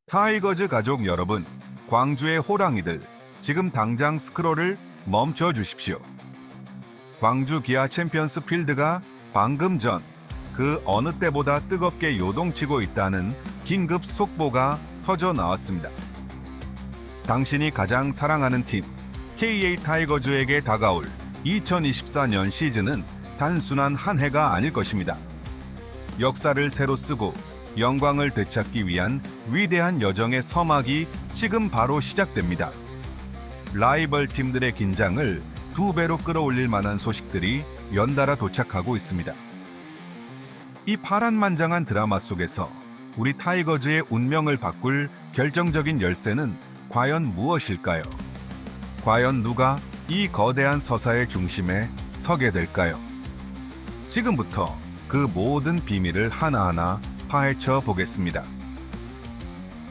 타이거즈 가족 여러분, 광주의 호랑이들, 지금 당장 스크롤을 멈춰 주십시오. 광주 기아 챔피언스 필드가 방금 전 그 어느 때보다 뜨겁게 요동치고 있다는 긴급 속보가 터져 나왔습니다. 당신이 가장 사랑하는 팀 KA 타이거즈에게 다가올 2024년 시즌은 단순한 한 해가 아닐 것입니다. 역사를 새로 쓰고 영광을 되찾기 위한 위대한 여정의 서막이 지금 바로 시작됩니다. 라이벌 팀들의 긴장을 2배로 끌어올릴 만한 소식들이 연달아 도착하고 있습니다. 이 파란만장한 드라마 속에서 우리 타이거즈의 운명을 바꿀 결정적인 열쇠는 과연 무엇일까요? 과연 누가 이 거대한 서사의 중심에 서게 될까요? 지금부터 그 모든 비밀을 하나하나 파헤쳐 보겠습니다.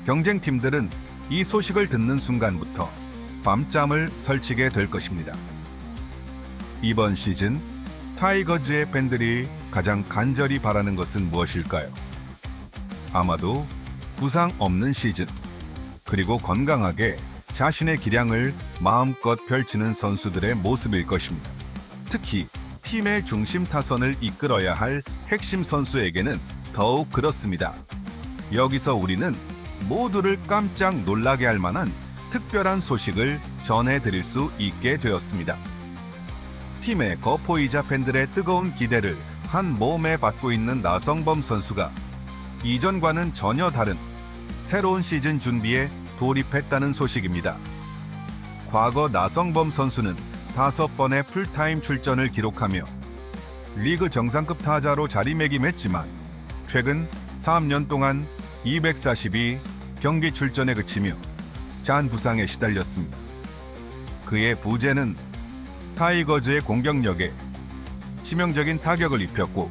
경쟁팀들은 이 소식을 듣는 순간부터 밤잠을 설치게 될 것입니다. 이번 시즌 타이거즈의 팬들이 가장 간절히 바라는 것은 무엇일까요? 아마도 부상 없는 시즌, 그리고 건강하게 자신의 기량을 마음껏 펼치는 선수들의 모습일 것입니다. 특히 팀의 중심 타선을 이끌어야 할 핵심 선수에게는 더욱 그렇습니다. 여기서 우리는 모두를 깜짝 놀라게 할 만한 특별한 소식을 전해드릴 수 있게 되었습니다. 팀의 거포이자 팬들의 뜨거운 기대를 한 몸에 받고 있는 나성범 선수가 이전과는 전혀 다른 새로운 시즌 준비에 돌입했다는 소식입니다. 과거 나성범 선수는 5번의 풀타임 출전을 기록하며 리그 정상급 타자로 자리매김했지만 최근 3년 동안 242 경기 출전에 그치며 잔 부상에 시달렸습니다. 그의 부재는 타이거즈의 공격력에 치명적인 타격을 입혔고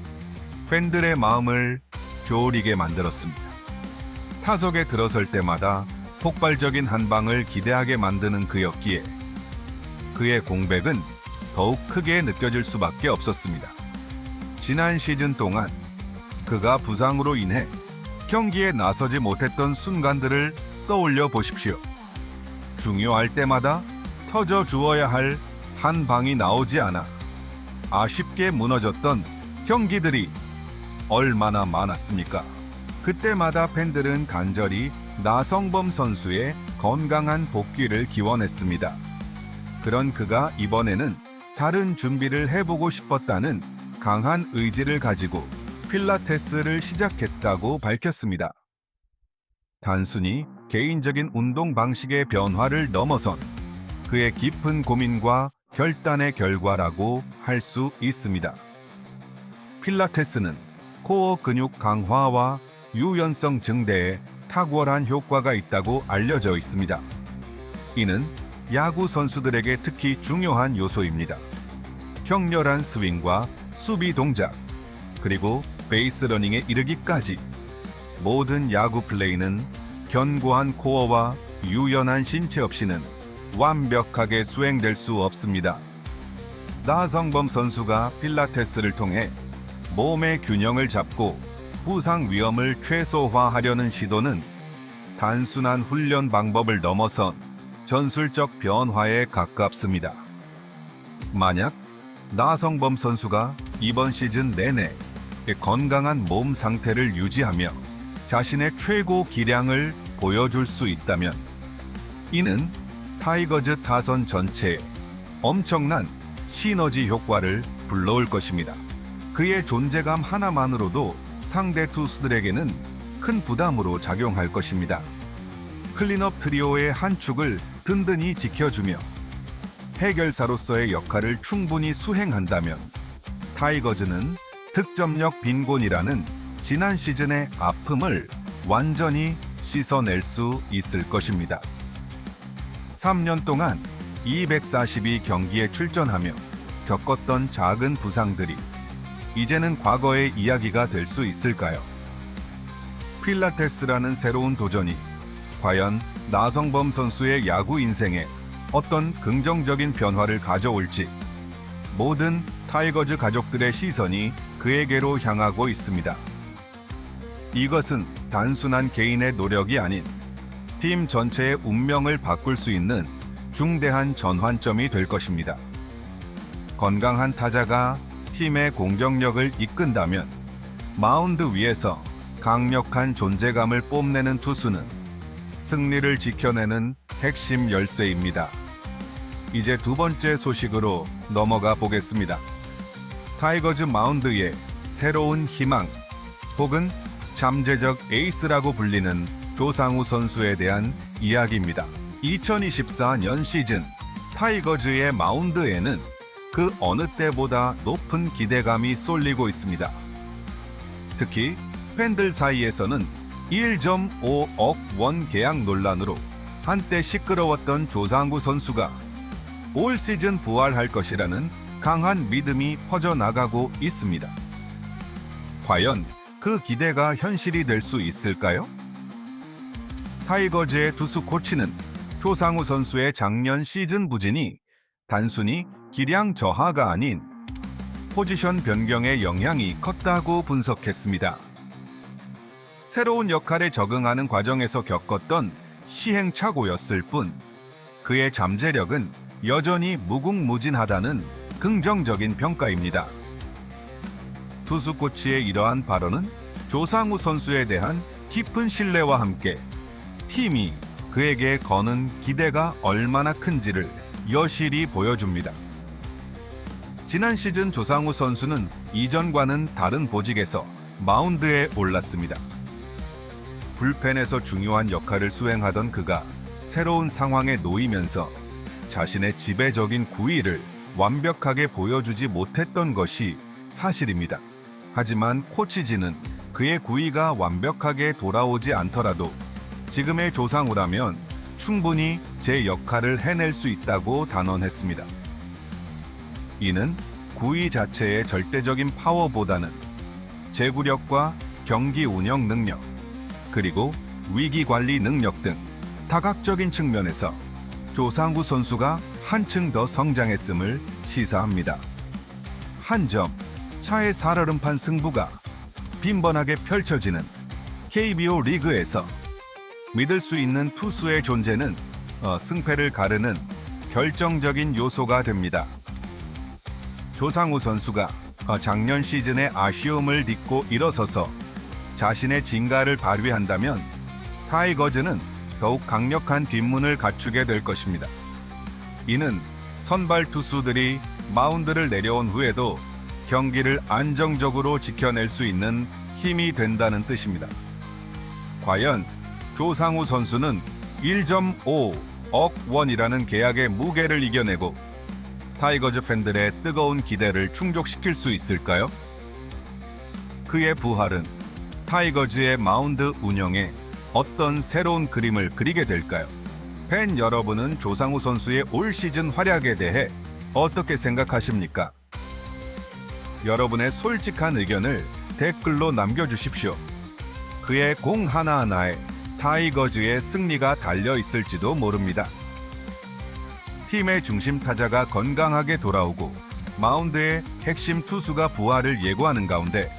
팬들의 마음을 졸이게 만들었습니다. 타석에 들어설 때마다 폭발적인 한 방을 기대하게 만드는 그였기에 그의 공백은 더욱 크게 느껴질 수밖에 없었습니다. 지난 시즌 동안 그가 부상으로 인해 경기에 나서지 못했던 순간들을 떠올려 보십시오. 중요할 때마다 터져 주어야 할 한 방이 나오지 않아 아쉽게 무너졌던 경기들이 얼마나 많았습니까? 그때마다 팬들은 간절히 나성범 선수의 건강한 복귀를 기원했습니다. 그런 그가 이번에는 다른 준비를 해보고 싶었다는 강한 의지를 가지고 필라테스를 시작했다고 밝혔습니다. 단순히 개인적인 운동 방식의 변화를 넘어선 그의 깊은 고민과 결단의 결과라고 할 수 있습니다. 필라테스는 코어 근육 강화와 유연성 증대에 탁월한 효과가 있다고 알려져 있습니다. 이는 야구 선수들에게 특히 중요한 요소입니다. 격렬한 스윙과 수비 동작, 그리고 베이스 러닝에 이르기까지 모든 야구 플레이는 견고한 코어와 유연한 신체 없이는 완벽하게 수행될 수 없습니다. 나성범 선수가 필라테스를 통해 몸의 균형을 잡고 부상 위험을 최소화하려는 시도는 단순한 훈련 방법을 넘어선 전술적 변화에 가깝습니다. 만약 나성범 선수가 이번 시즌 내내 건강한 몸 상태를 유지하며 자신의 최고 기량을 보여줄 수 있다면 이는 타이거즈 타선 전체에 엄청난 시너지 효과를 불러올 것입니다. 그의 존재감 하나만으로도 상대 투수들에게는 큰 부담으로 작용할 것입니다. 클린업 트리오의 한 축을 든든히 지켜주며 해결사로서의 역할을 충분히 수행한다면 타이거즈는 득점력 빈곤이라는 지난 시즌의 아픔을 완전히 씻어낼 수 있을 것입니다. 3년 동안 242경기에 출전하며 겪었던 작은 부상들이 이제는 과거의 이야기가 될 수 있을까요? 필라테스라는 새로운 도전이 과연 나성범 선수의 야구 인생에 어떤 긍정적인 변화를 가져올지 모든 타이거즈 가족들의 시선이 그에게로 향하고 있습니다. 이것은 단순한 개인의 노력이 아닌 팀 전체의 운명을 바꿀 수 있는 중대한 전환점이 될 것입니다. 건강한 타자가 팀의 공격력을 이끈다면 마운드 위에서 강력한 존재감을 뽐내는 투수는 승리를 지켜내는 핵심 열쇠입니다. 이제 두 번째 소식으로 넘어가 보겠습니다. 타이거즈 마운드의 새로운 희망 혹은 잠재적 에이스라고 불리는 조상우 선수에 대한 이야기입니다. 2024년 시즌 타이거즈의 마운드에는 그 어느 때보다 높은 기대감이 쏠리고 있습니다. 특히 팬들 사이에서는 1.5억 원 계약 논란으로 한때 시끄러웠던 조상우 선수가 올 시즌 부활할 것이라는 강한 믿음이 퍼져나가고 있습니다. 과연 그 기대가 현실이 될 수 있을까요? 타이거즈의 투수 코치는 조상우 선수의 작년 시즌 부진이 단순히 기량 저하가 아닌 포지션 변경의 영향이 컸다고 분석했습니다. 새로운 역할에 적응하는 과정에서 겪었던 시행착오였을 뿐 그의 잠재력은 여전히 무궁무진하다는 긍정적인 평가입니다. 투수 코치의 이러한 발언은 조상우 선수에 대한 깊은 신뢰와 함께 팀이 그에게 거는 기대가 얼마나 큰지를 여실히 보여줍니다. 지난 시즌 조상우 선수는 이전과는 다른 보직에서 마운드에 올랐습니다. 불펜에서 중요한 역할을 수행하던 그가 새로운 상황에 놓이면서 자신의 지배적인 구위를 완벽하게 보여주지 못했던 것이 사실입니다. 하지만 코치진은 그의 구위가 완벽하게 돌아오지 않더라도 지금의 조상우라면 충분히 제 역할을 해낼 수 있다고 단언했습니다. 이는 구위 자체의 절대적인 파워보다는 제구력과 경기 운영 능력, 그리고 위기 관리 능력 등 다각적인 측면에서 조상우 선수가 한층 더 성장했음을 시사합니다. 한 점, 차의 살얼음판 승부가 빈번하게 펼쳐지는 KBO 리그에서 믿을 수 있는 투수의 존재는 승패를 가르는 결정적인 요소가 됩니다. 조상우 선수가 작년 시즌의 아쉬움을 딛고 일어서서 자신의 진가를 발휘한다면 타이거즈는 더욱 강력한 뒷문을 갖추게 될 것입니다. 이는 선발 투수들이 마운드를 내려온 후에도 경기를 안정적으로 지켜낼 수 있는 힘이 된다는 뜻입니다. 과연 조상우 선수는 1.5억 원이라는 계약의 무게를 이겨내고 타이거즈 팬들의 뜨거운 기대를 충족시킬 수 있을까요? 그의 부활은 타이거즈의 마운드 운영에 어떤 새로운 그림을 그리게 될까요? 팬 여러분은 조상우 선수의 올 시즌 활약에 대해 어떻게 생각하십니까? 여러분의 솔직한 의견을 댓글로 남겨주십시오. 그의 공 하나하나에 타이거즈의 승리가 달려 있을지도 모릅니다. 팀의 중심 타자가 건강하게 돌아오고 마운드의 핵심 투수가 부활을 예고하는 가운데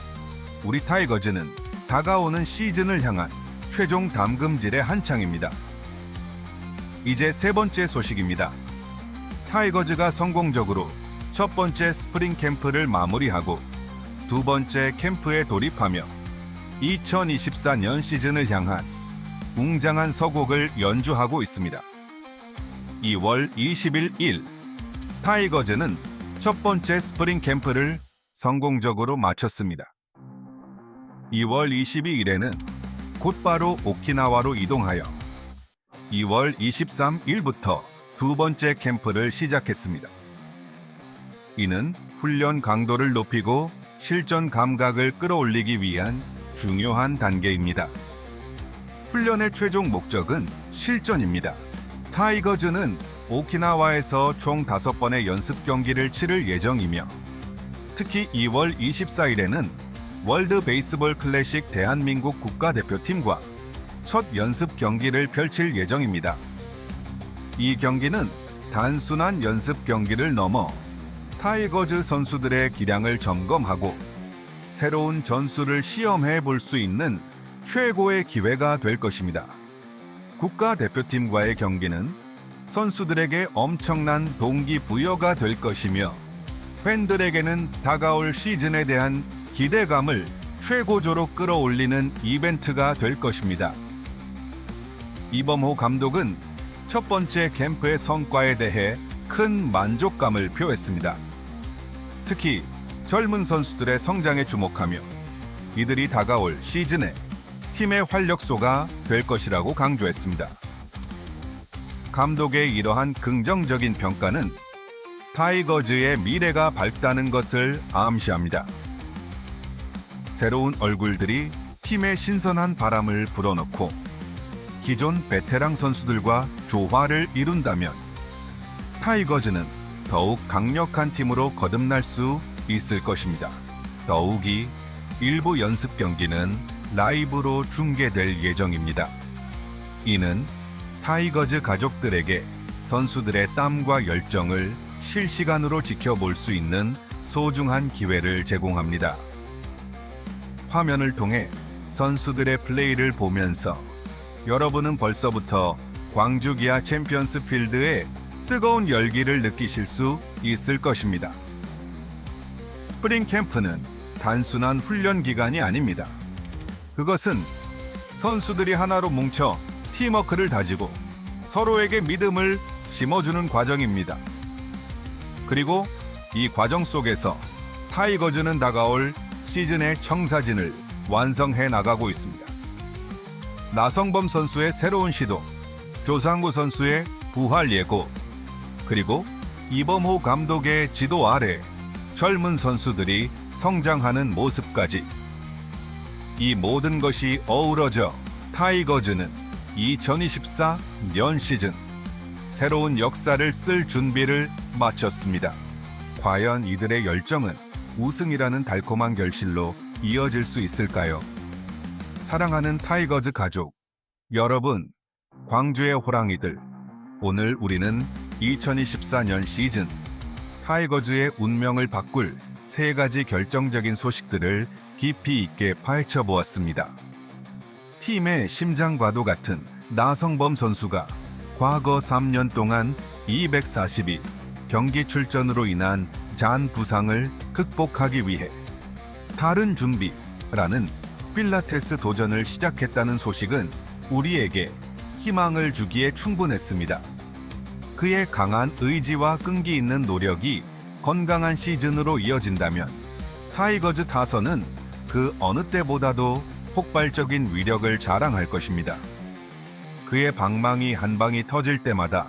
우리 타이거즈는 다가오는 시즌을 향한 최종 담금질의 한창입니다. 이제 세 번째 소식입니다. 타이거즈가 성공적으로 첫 번째 스프링 캠프를 마무리하고 두 번째 캠프에 돌입하며 2024년 시즌을 향한 웅장한 서곡을 연주하고 있습니다. 2월 20일 타이거즈는 첫 번째 스프링 캠프를 성공적으로 마쳤습니다. 2월 22일에는 곧바로 오키나와로 이동하여 2월 23일부터 두 번째 캠프를 시작했습니다. 이는 훈련 강도를 높이고 실전 감각을 끌어올리기 위한 중요한 단계입니다. 훈련의 최종 목적은 실전입니다. 타이거즈는 오키나와에서 총 5번의 연습 경기를 치를 예정이며 특히 2월 24일에는 월드 베이스볼 클래식 대한민국 국가대표팀과 첫 연습 경기를 펼칠 예정입니다. 이 경기는 단순한 연습 경기를 넘어 타이거즈 선수들의 기량을 점검하고 새로운 전술을 시험해 볼 수 있는 최고의 기회가 될 것입니다. 국가대표팀과의 경기는 선수들에게 엄청난 동기부여가 될 것이며 팬들에게는 다가올 시즌에 대한 기대감을 최고조로 끌어올리는 이벤트가 될 것입니다. 이범호 감독은 첫 번째 캠프의 성과에 대해 큰 만족감을 표했습니다. 특히 젊은 선수들의 성장에 주목하며 이들이 다가올 시즌에 팀의 활력소가 될 것이라고 강조했습니다. 감독의 이러한 긍정적인 평가는 타이거즈의 미래가 밝다는 것을 암시합니다. 새로운 얼굴들이 팀에 신선한 바람을 불어넣고 기존 베테랑 선수들과 조화를 이룬다면 타이거즈는 더욱 강력한 팀으로 거듭날 수 있을 것입니다. 더욱이 일부 연습 경기는 라이브로 중계될 예정입니다. 이는 타이거즈 가족들에게 선수들의 땀과 열정을 실시간으로 지켜볼 수 있는 소중한 기회를 제공합니다. 화면을 통해 선수들의 플레이를 보면서 여러분은 벌써부터 광주 기아 챔피언스 필드의 뜨거운 열기를 느끼실 수 있을 것입니다. 스프링 캠프는 단순한 훈련 기간이 아닙니다. 그것은 선수들이 하나로 뭉쳐 팀워크를 다지고 서로에게 믿음을 심어주는 과정입니다. 그리고 이 과정 속에서 타이거즈는 다가올 시즌의 청사진을 완성해 나가고 있습니다. 나성범 선수의 새로운 시도, 조상우 선수의 부활 예고, 그리고 이범호 감독의 지도 아래 젊은 선수들이 성장하는 모습까지 이 모든 것이 어우러져 타이거즈는 2024년 시즌 새로운 역사를 쓸 준비를 마쳤습니다. 과연 이들의 열정은 우승이라는 달콤한 결실로 이어질 수 있을까요? 사랑하는 타이거즈 가족, 여러분, 광주의 호랑이들, 오늘 우리는 2024년 시즌 타이거즈의 운명을 바꿀 3가지 결정적인 소식들을 깊이 있게 파헤쳐 보았습니다. 팀의 심장과도 같은 나성범 선수가 과거 3년 동안 242 경기 출전으로 인한 잔 부상을 극복하기 위해 다른 준비라는 필라테스 도전을 시작했다는 소식은 우리에게 희망을 주기에 충분했습니다. 그의 강한 의지와 끈기 있는 노력이 건강한 시즌으로 이어진다면 타이거즈 타선은 그 어느 때보다도 폭발적인 위력을 자랑할 것입니다. 그의 방망이 한 방이 터질 때마다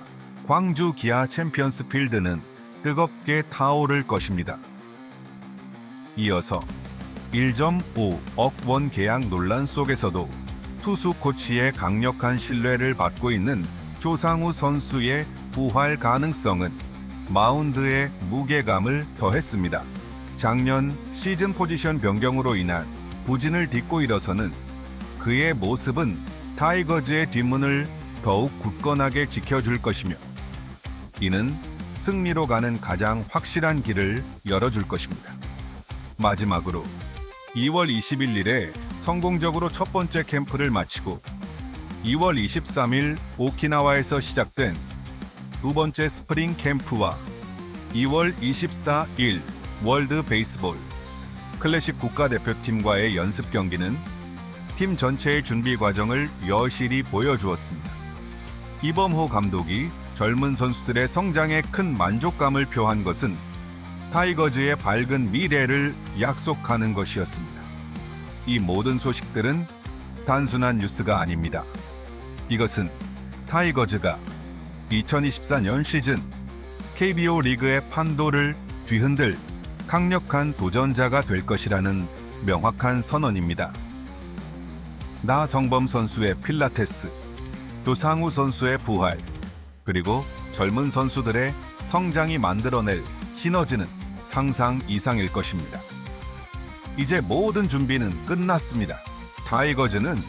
광주 기아 챔피언스 필드는 뜨겁게 타오를 것입니다. 이어서 1.5억 원 계약 논란 속에서도 투수 코치의 강력한 신뢰를 받고 있는 조상우 선수의 부활 가능성은 마운드의 무게감을 더했습니다. 작년 시즌 포지션 변경으로 인한 부진을 딛고 일어서는 그의 모습은 타이거즈의 뒷문을 더욱 굳건하게 지켜줄 것이며 이는 승리로 가는 가장 확실한 길을 열어줄 것입니다. 마지막으로 2월 21일에 성공적으로 첫 번째 캠프를 마치고 2월 23일 오키나와에서 시작된 두 번째 스프링 캠프와 2월 24일 월드 베이스볼 클래식 국가대표팀과의 연습 경기는 팀 전체의 준비 과정을 여실히 보여주었습니다. 이범호 감독이 젊은 선수들의 성장에 큰 만족감을 표한 것은 타이거즈의 밝은 미래를 약속하는 것이었습니다. 이 모든 소식들은 단순한 뉴스가 아닙니다. 이것은 타이거즈가 2024년 시즌 KBO 리그의 판도를 뒤흔들 강력한 도전자가 될 것이라는 명확한 선언입니다. 나성범 선수의 필라테스, 조상우 선수의 부활, 그리고 젊은 선수들의 성장이 만들어낼 시너지는 상상 이상일 것입니다. 이제 모든 준비는 끝났습니다. 타이거즈는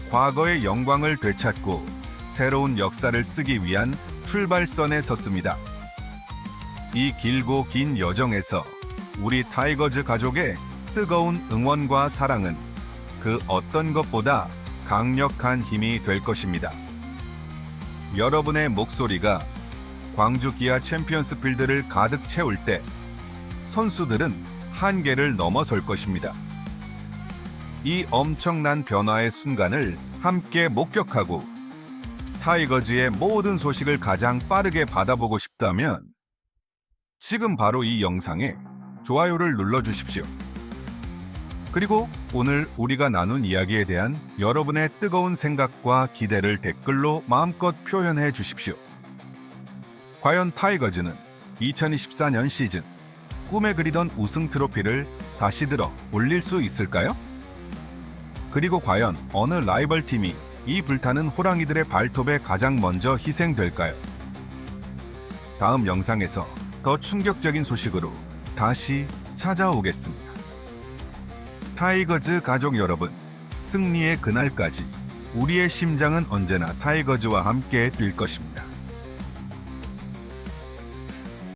과거의 영광을 되찾고 새로운 역사를 쓰기 위한 출발선에 섰습니다. 이 길고 긴 여정에서 우리 타이거즈 가족의 뜨거운 응원과 사랑은 그 어떤 것보다 강력한 힘이 될 것입니다. 여러분의 목소리가 광주 기아 챔피언스 필드를 가득 채울 때 선수들은 한계를 넘어설 것입니다. 이 엄청난 변화의 순간을 함께 목격하고 타이거즈의 모든 소식을 가장 빠르게 받아보고 싶다면 지금 바로 이 영상에 좋아요를 눌러주십시오. 그리고 오늘 우리가 나눈 이야기에 대한 여러분의 뜨거운 생각과 기대를 댓글로 마음껏 표현해 주십시오. 과연 타이거즈는 2024년 시즌 꿈에 그리던 우승 트로피를 다시 들어 올릴 수 있을까요? 그리고 과연 어느 라이벌 팀이 이 불타는 호랑이들의 발톱에 가장 먼저 희생될까요? 다음 영상에서 더 충격적인 소식으로 다시 찾아오겠습니다. 타이거즈 가족 여러분, 승리의 그날까지 우리의 심장은 언제나 타이거즈와 함께 뛸 것입니다.